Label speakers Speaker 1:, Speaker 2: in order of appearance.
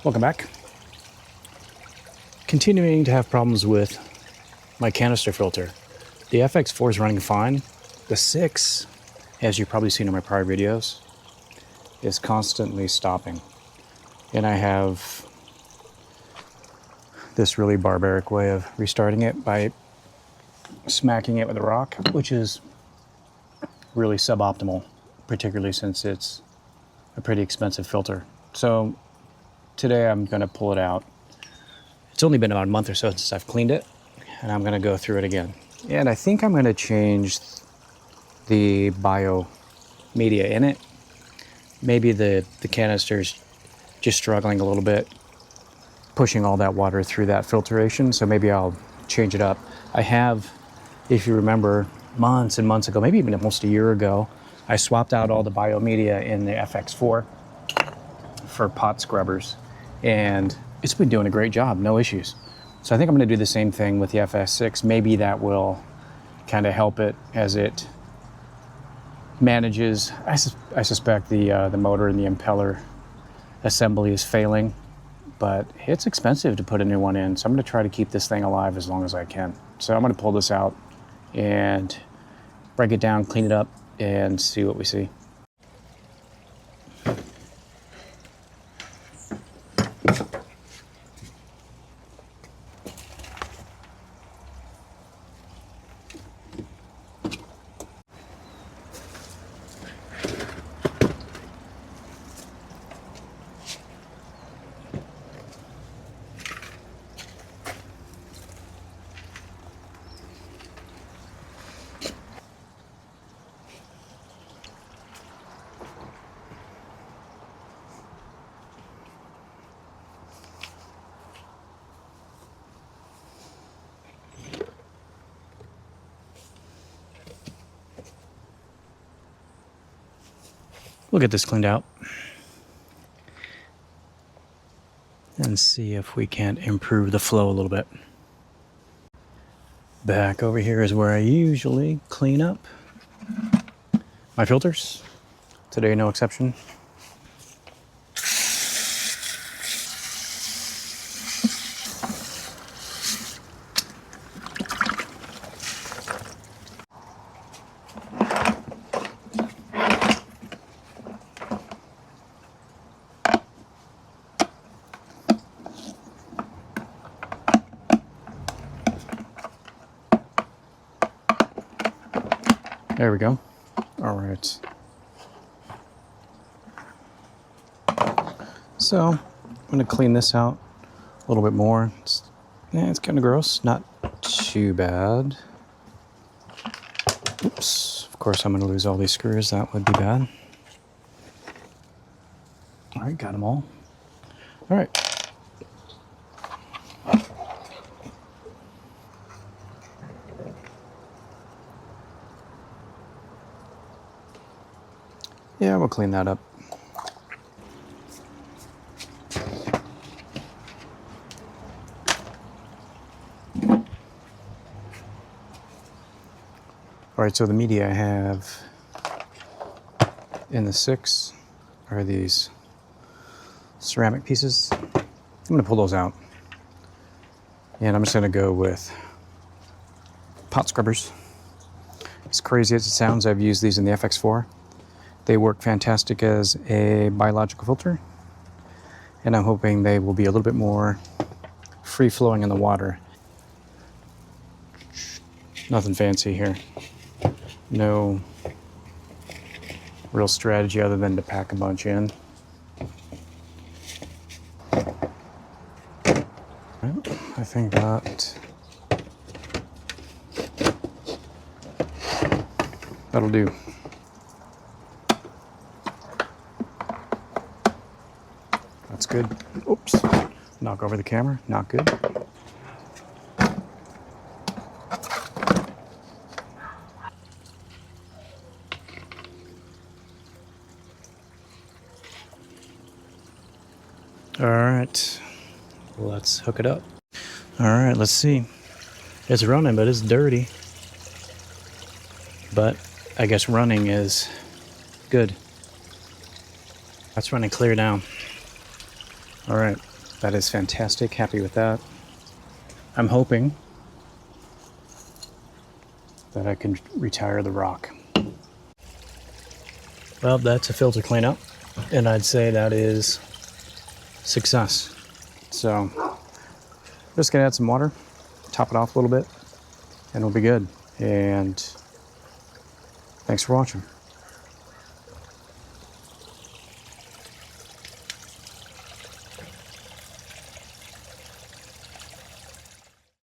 Speaker 1: Welcome back. Continuing to have problems with my canister filter. The FX4 is running fine. The 6, as you've probably seen in my prior videos, is constantly stopping. And I have this really barbaric way of restarting it by smacking it with a rock, which is really suboptimal, particularly since it's a pretty expensive filter. So today I'm going to pull it out. It's only been about a month or so since I've cleaned it, and I'm going to go through it again. And I think I'm going to change the bio media in it. Maybe the canister's just struggling a little bit, pushing all that water through that filtration, so maybe I'll change it up. I have, if you remember, months and months ago, maybe even almost a year ago, I swapped out all the bio media in the FX4 for pot scrubbers, and it's been doing a great job, no issues. So I think I'm going to do the same thing with the FS6. Maybe that will kind of help it as it manages. I suspect the motor and the impeller assembly is failing, but it's expensive to put a new one in, so I'm going to try to keep this thing alive as long as I can. So I'm going to pull this out and break it down, clean it up, and see what we see. We'll get this cleaned out and see if we can't improve the flow a little bit. Back over here is where I usually clean up my filters. Today, no exception. There we go. All right. So I'm going to clean this out a little bit more. It's kind of gross. Not too bad. Oops. Of course, I'm going to lose all these screws. That would be bad. All right, got them all. All right. Yeah, we'll clean that up. All right, so the media I have in the 6 are these ceramic pieces. I'm going to pull those out. And I'm just going to go with pot scrubbers. As crazy as it sounds, I've used these in the FX4. They work fantastic as a biological filter, and I'm hoping they will be a little bit more free-flowing in the water. Nothing fancy here. No real strategy other than to pack a bunch in. I think that'll do. That's good. Oops. Knock over the camera. Not good. All right. Let's hook it up. All right, let's see. It's running, but it's dirty. But I guess running is good. That's running clear now. All right. That is fantastic. Happy with that. I'm hoping that I can retire the rock. Well, that's a filter cleanup, and I'd say that is success. So just gonna add some water, top it off a little bit, and we'll be good. And thanks for watching.